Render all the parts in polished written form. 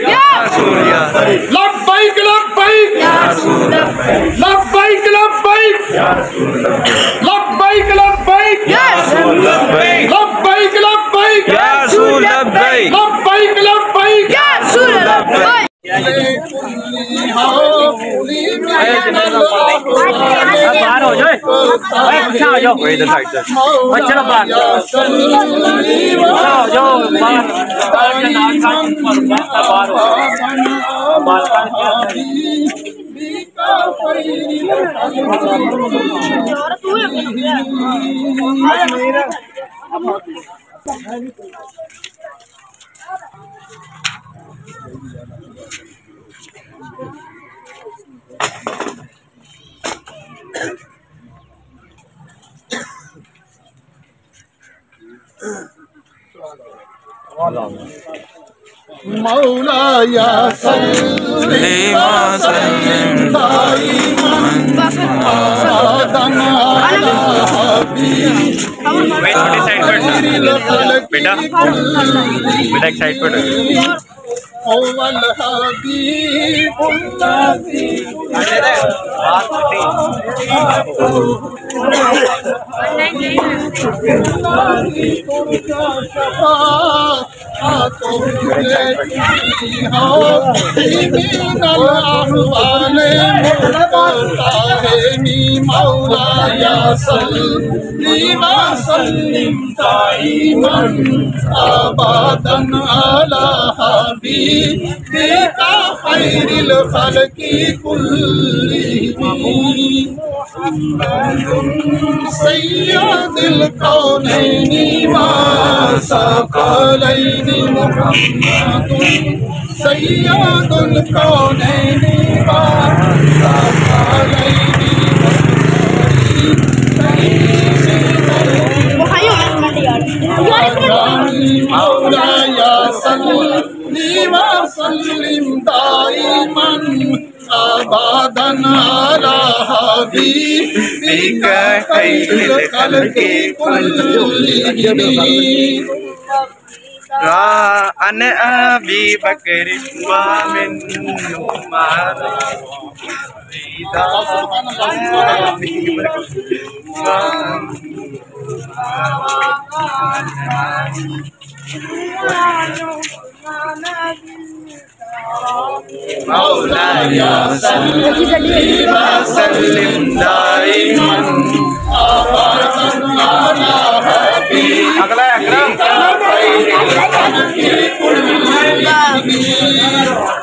या रसूल लब्बैक लब्बैक या रसूल लब्बैक लब्बैक या रसूल लब्बैक लब्बैक या रसूल लब्बैक लब्बैक या रसूल लब्बैक लब्बैक या रसूल लब्बैक। बाहर हो जाए, पीछे हो जाओ, इधर साइड से चलो बाहर हो जाओ, बाहर मौलाया सल्ली व सल्लिम दाइमन अबदन अला हबीबिक बेटा एक साइड पर अव्वल हबीबुल्लाही मौलाया सल्ली व सल्लिम दाइमन अबदन अला हबीबिका खैरिल खल्क़ि कुल्लिहिम सय्यदुल कौनैनि व सकलैनि मुहम्मदुन सय्यदुल कौनैनि व सकलैनि मौलाया सल्ली व सल्लिम दाइमन अबदन अला हबीबिक खैरिल खल्क़ि कुल्लिहिम अन अबी बकर व मिन उमर मौलाया सल्ली व सल्लिम दाइमन अबदन अला हबीबिक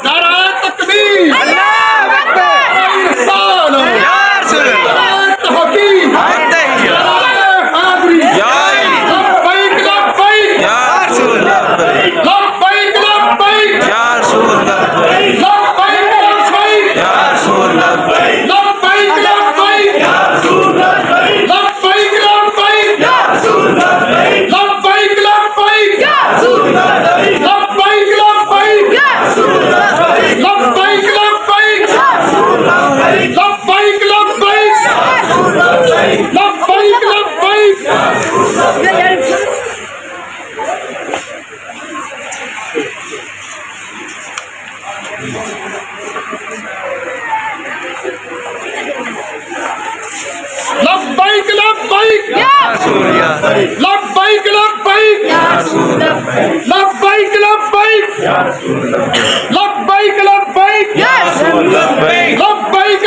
नारा तकबीर अल्लाहु अकबर या रसूल तहकीम हाज़िरी या लब्बैक लब्बैक या रसूल लब्बैक लब्बैक या रसूल लब्बैक लब्बैक या रसूल लब्बैक लब्बैक लब्बैक या रसूल लब्बैक लब्बैक लब्बैक या रसूल लब्बैक लब्बैक लब्बैक या रसूल लब्बैक लब्बैक लब्बैक या रसूल लब्बैक लब्बैक लब्बैक या रसूल लब्बैक लब्बैक लब्बैक या रसूल लब्बैक लब्बैक लब्बैक या रसूल लब्बैक। लब्बैक लब्बैक या रसूल लब्बैक लब्बैक या रसूल लब्बैक लब्बैक या रसूल लब्बैक लब्बैक या रसूल लब्बैक